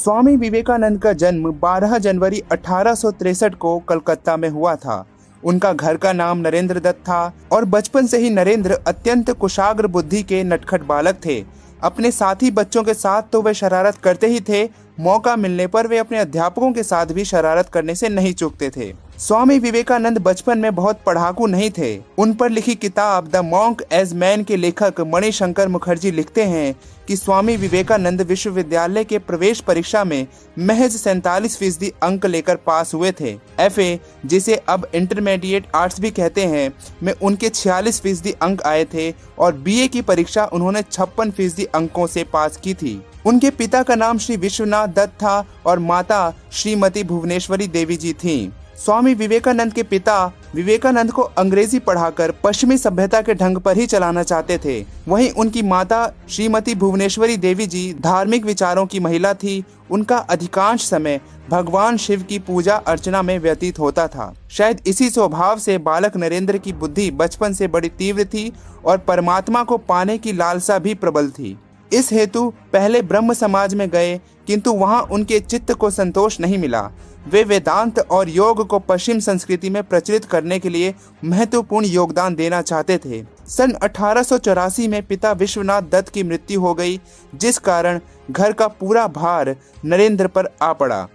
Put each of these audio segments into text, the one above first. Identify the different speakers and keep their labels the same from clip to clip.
Speaker 1: स्वामी विवेकानंद का जन्म 12 जनवरी 1863 को कलकत्ता में हुआ था। उनका घर का नाम नरेंद्र दत्त था और बचपन से ही नरेंद्र अत्यंत कुशाग्र बुद्धि के नटखट बालक थे। अपने साथी बच्चों के साथ तो वे शरारत करते ही थे, मौका मिलने पर वे अपने अध्यापकों के साथ भी शरारत करने से नहीं चूकते थे। स्वामी विवेकानंद बचपन में बहुत पढ़ाकू नहीं थे। उन पर लिखी किताब द मॉन्क एज मैन के लेखक मणिशंकर मुखर्जी लिखते हैं कि स्वामी विवेकानंद विश्वविद्यालय के प्रवेश परीक्षा में महज 47% अंक लेकर पास हुए थे। FA, जिसे अब इंटरमीडिएट आर्ट्स भी कहते हैं, में उनके 46% अंक आए थे और BA की परीक्षा उन्होंने 56% अंकों से पास की थी। उनके पिता का नाम श्री विश्वनाथ दत्त था और माता श्रीमती भुवनेश्वरी देवी जी थीं। स्वामी विवेकानंद के पिता विवेकानंद को अंग्रेजी पढ़ाकर पश्चिमी सभ्यता के ढंग पर ही चलाना चाहते थे। वहीं उनकी माता श्रीमती भुवनेश्वरी देवी जी धार्मिक विचारों की महिला थी। उनका अधिकांश समय भगवान शिव की पूजा अर्चना में व्यतीत होता था। शायद इसी स्वभाव से बालक नरेंद्र की बुद्धि बचपन से बड़ी तीव्र थी और परमात्मा को पाने की लालसा भी प्रबल थी। इस हेतु पहले ब्रह्म समाज में गए, किंतु वहां उनके चित्त को संतोष नहीं मिला। वे वेदांत और योग को पश्चिम संस्कृति में प्रचलित करने के लिए महत्वपूर्ण योगदान देना चाहते थे। सन 1884 में पिता विश्वनाथ दत्त की मृत्यु हो गई, जिस कारण घर का पूरा भार नरेंद्र पर आ पड़ा।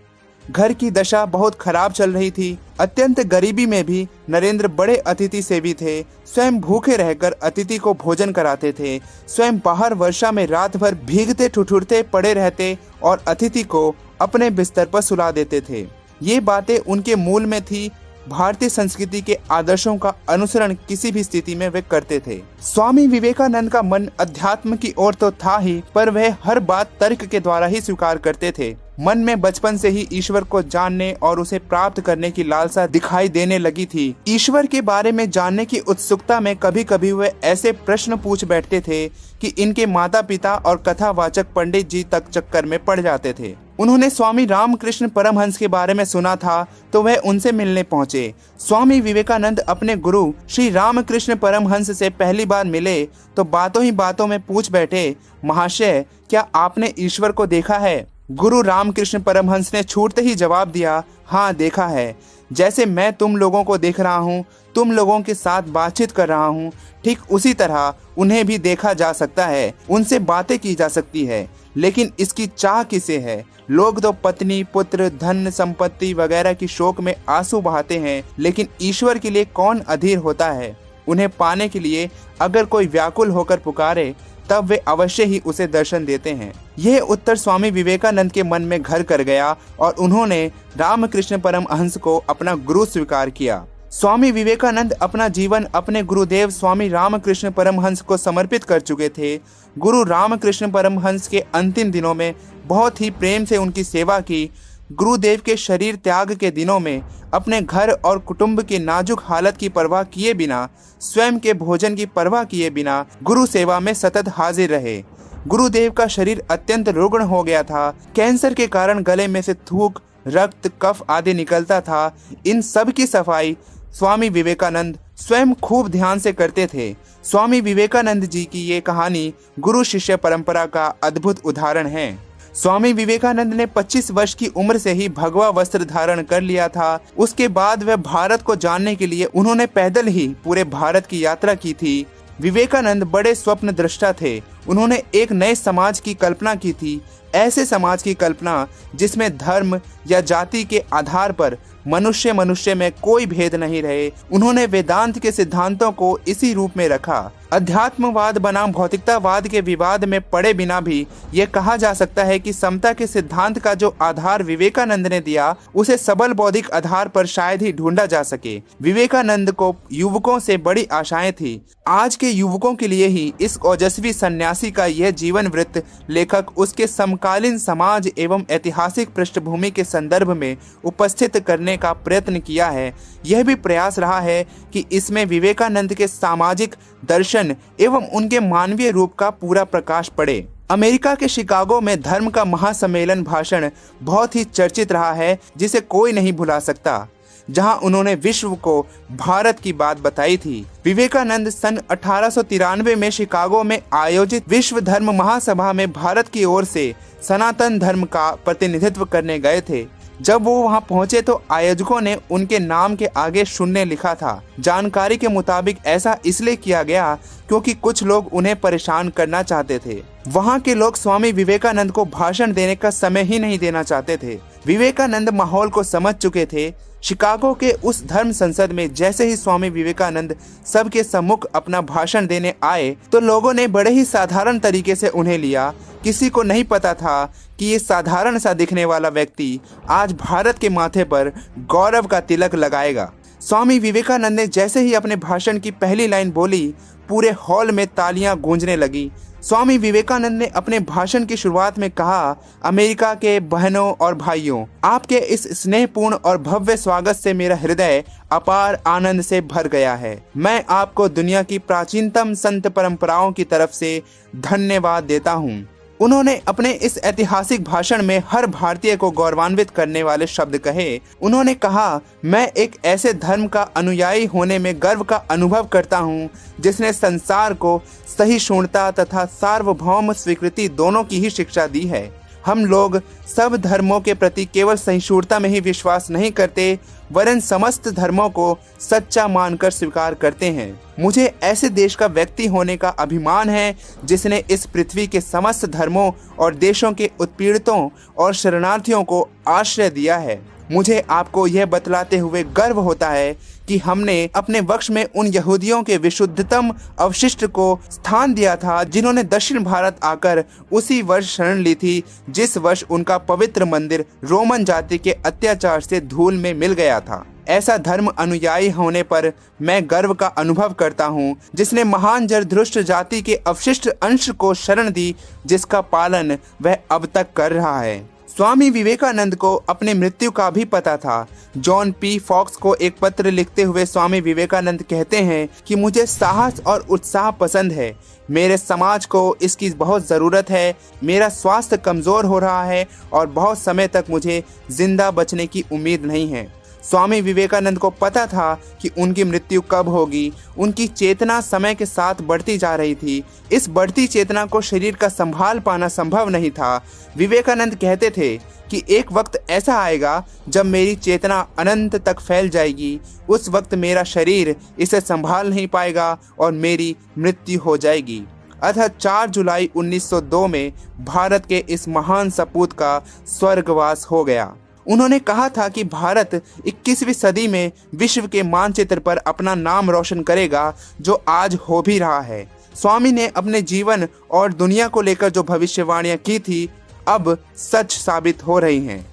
Speaker 1: घर की दशा बहुत खराब चल रही थी। अत्यंत गरीबी में भी नरेंद्र बड़े अतिथि सेवी थे। स्वयं भूखे रहकर अतिथि को भोजन कराते थे। स्वयं बाहर वर्षा में रात भर भीगते ठिठुरते पड़े रहते और अतिथि को अपने बिस्तर पर सुला देते थे। ये बातें उनके मूल में थी। भारतीय संस्कृति के आदर्शों का अनुसरण किसी भी स्थिति में वे करते थे। स्वामी विवेकानंद का मन अध्यात्म की ओर तो था ही, पर वह हर बात तर्क के द्वारा ही स्वीकार करते थे। मन में बचपन से ही ईश्वर को जानने और उसे प्राप्त करने की लालसा दिखाई देने लगी थी। ईश्वर के बारे में जानने की उत्सुकता में कभी कभी वे ऐसे प्रश्न पूछ बैठते थे कि इनके माता पिता और कथावाचक पंडित जी तक चक्कर में पड़ जाते थे। उन्होंने स्वामी रामकृष्ण परमहंस के बारे में सुना था तो वह उनसे मिलने पहुंचे। स्वामी विवेकानंद अपने गुरु श्री रामकृष्ण परमहंस से पहली बार मिले तो बातों ही बातों में पूछ बैठे, महाशय, क्या आपने ईश्वर को देखा है? गुरु रामकृष्ण परमहंस ने छूटते ही जवाब दिया, हाँ देखा है। जैसे मैं तुम लोगों को देख रहा हूँ, तुम लोगों के साथ बातचीत कर रहा हूँ, ठीक उसी तरह उन्हें भी देखा जा सकता है, उनसे बातें की जा सकती है। लेकिन इसकी चाह किसे है? लोग तो पत्नी, पुत्र, धन, संपत्ति वगैरह की शोक में आंसू बहाते हैं, लेकिन ईश्वर के लिए कौन अधीर होता है? उन्हें पाने के लिए अगर कोई व्याकुल होकर पुकारे तब वे अवश्य ही उसे दर्शन देते हैं। यह उत्तर स्वामी विवेकानंद के मन में घर कर गया और उन्होंने रामकृष्ण परमहंस को अपना गुरु स्वीकार किया। स्वामी विवेकानंद अपना जीवन अपने गुरुदेव स्वामी रामकृष्ण परमहंस को समर्पित कर चुके थे। गुरु रामकृष्ण परमहंस के अंतिम दिनों में बहुत ही प्रेम से उनकी सेवा की। गुरुदेव के शरीर त्याग के दिनों में अपने घर और कुटुंब की नाजुक हालत की परवाह किए बिना, स्वयं के भोजन की परवाह किए बिना गुरु सेवा में सतत हाजिर रहे। गुरुदेव का शरीर अत्यंत रुग्ण हो गया था। कैंसर के कारण गले में से थूक, रक्त, कफ आदि निकलता था। इन सब की सफाई स्वामी विवेकानंद स्वयं खूब ध्यान से करते थे। स्वामी विवेकानंद जी की ये कहानी गुरु शिष्य परंपरा का अद्भुत उदाहरण है। स्वामी विवेकानंद ने 25 वर्ष की उम्र से ही भगवा वस्त्र धारण कर लिया था। उसके बाद वह भारत को जानने के लिए उन्होंने पैदल ही पूरे भारत की यात्रा की थी। विवेकानंद बड़े स्वप्न दृष्टा थे। उन्होंने एक नए समाज की कल्पना की थी, ऐसे समाज की कल्पना जिसमें धर्म या जाति के आधार पर मनुष्य में कोई भेद नहीं रहे। उन्होंने वेदांत के सिद्धांतों को इसी रूप में रखा। अध्यात्मवाद बनाम भौतिकतावाद के विवाद में पड़े बिना भी यह कहा जा सकता है कि समता के सिद्धांत का जो आधार विवेकानंद ने दिया, उसे सबल बौद्धिक आधार पर शायद ही ढूंढा जा सके। विवेकानंद को युवकों से बड़ी आशाएं थी। आज के युवकों के लिए ही इस ओजस्वी सन्यासी का यह जीवन वृत्त लेखक उसके समकालीन समाज एवं ऐतिहासिक पृष्ठभूमि के संदर्भ में उपस्थित करने का प्रयत्न किया है। यह भी प्रयास रहा है कि इसमें विवेकानंद के सामाजिक दर्शन एवं उनके मानवीय रूप का पूरा प्रकाश पड़े। अमेरिका के शिकागो में धर्म का महासम्मेलन भाषण बहुत ही चर्चित रहा है, जिसे कोई नहीं भुला सकता। जहां उन्होंने विश्व को भारत की बात बताई थी। विवेकानंद सन 1893 में शिकागो में आयोजित विश्व धर्म महासभा में भारत की ओर से सनातन धर्म का प्रतिनिधित्व करने गए थे। जब वो वहां पहुंचे तो आयोजकों ने उनके नाम के आगे शून्य लिखा था। जानकारी के मुताबिक ऐसा इसलिए किया गया क्योंकि कुछ लोग उन्हें परेशान करना चाहते थे। वहां के लोग स्वामी विवेकानंद को भाषण देने का समय ही नहीं देना चाहते थे। विवेकानंद माहौल को समझ चुके थे। शिकागो के उस धर्म संसद में जैसे ही स्वामी विवेकानंद सबके सम्मुख अपना भाषण देने आए तो लोगों ने बड़े ही साधारण तरीके से उन्हें लिया। किसी को नहीं पता था कि ये साधारण सा दिखने वाला व्यक्ति आज भारत के माथे पर गौरव का तिलक लगाएगा। स्वामी विवेकानंद ने जैसे ही अपने भाषण की पहली लाइन बोली, पूरे हॉल में तालियां गूंजने लगी। स्वामी विवेकानंद ने अपने भाषण की शुरुआत में कहा, अमेरिका के बहनों और भाइयों, आपके इस स्नेहपूर्ण और भव्य स्वागत से मेरा हृदय अपार आनंद से भर गया है। मैं आपको दुनिया की प्राचीनतम संत परंपराओं की तरफ से धन्यवाद देता हूँ। उन्होंने अपने इस ऐतिहासिक भाषण में हर भारतीय को गौरवान्वित करने वाले शब्द कहे। उन्होंने कहा, मैं एक ऐसे धर्म का अनुयायी होने में गर्व का अनुभव करता हूँ जिसने संसार को सहिष्णुता तथा सार्वभौम स्वीकृति दोनों की ही शिक्षा दी है। हम लोग सब धर्मों के प्रति केवल सहिष्णुता में ही विश्वास नहीं करते वरन समस्त धर्मों को सच्चा मानकर स्वीकार करते हैं। मुझे ऐसे देश का व्यक्ति होने का अभिमान है जिसने इस पृथ्वी के समस्त धर्मों और देशों के उत्पीड़ितों और शरणार्थियों को आश्रय दिया है। मुझे आपको यह बतलाते हुए गर्व होता है कि हमने अपने वक्ष में उन यहूदियों के विशुद्धतम अवशिष्ट को स्थान दिया था जिन्होंने दक्षिण भारत आकर उसी वर्ष शरण ली थी जिस वर्ष उनका पवित्र मंदिर रोमन जाति के अत्याचार से धूल में मिल गया था। ऐसा धर्म अनुयायी होने पर मैं गर्व का अनुभव करता हूँ जिसने महान जरदुश्त जाति के अवशिष्ट अंश को शरण दी जिसका पालन वह अब तक कर रहा है। स्वामी विवेकानंद को अपने मृत्यु का भी पता था। जॉन पी फॉक्स को एक पत्र लिखते हुए स्वामी विवेकानंद कहते हैं कि मुझे साहस और उत्साह पसंद है। मेरे समाज को इसकी बहुत ज़रूरत है। मेरा स्वास्थ्य कमज़ोर हो रहा है और बहुत समय तक मुझे जिंदा बचने की उम्मीद नहीं है। स्वामी विवेकानंद को पता था कि उनकी मृत्यु कब होगी। उनकी चेतना समय के साथ बढ़ती जा रही थी। इस बढ़ती चेतना को शरीर का संभाल पाना संभव नहीं था। विवेकानंद कहते थे कि एक वक्त ऐसा आएगा जब मेरी चेतना अनंत तक फैल जाएगी। उस वक्त मेरा शरीर इसे संभाल नहीं पाएगा और मेरी मृत्यु हो जाएगी। अतः 4 जुलाई 1902 में भारत के इस महान सपूत का स्वर्गवास हो गया। उन्होंने कहा था कि भारत 21वीं सदी में विश्व के मानचित्र पर अपना नाम रोशन करेगा, जो आज हो भी रहा है। स्वामी ने अपने जीवन और दुनिया को लेकर जो भविष्यवाणियां की थी अब सच साबित हो रही हैं।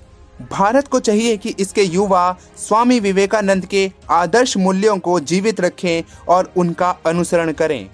Speaker 1: भारत को चाहिए कि इसके युवा स्वामी विवेकानंद के आदर्श मूल्यों को जीवित रखें और उनका अनुसरण करें।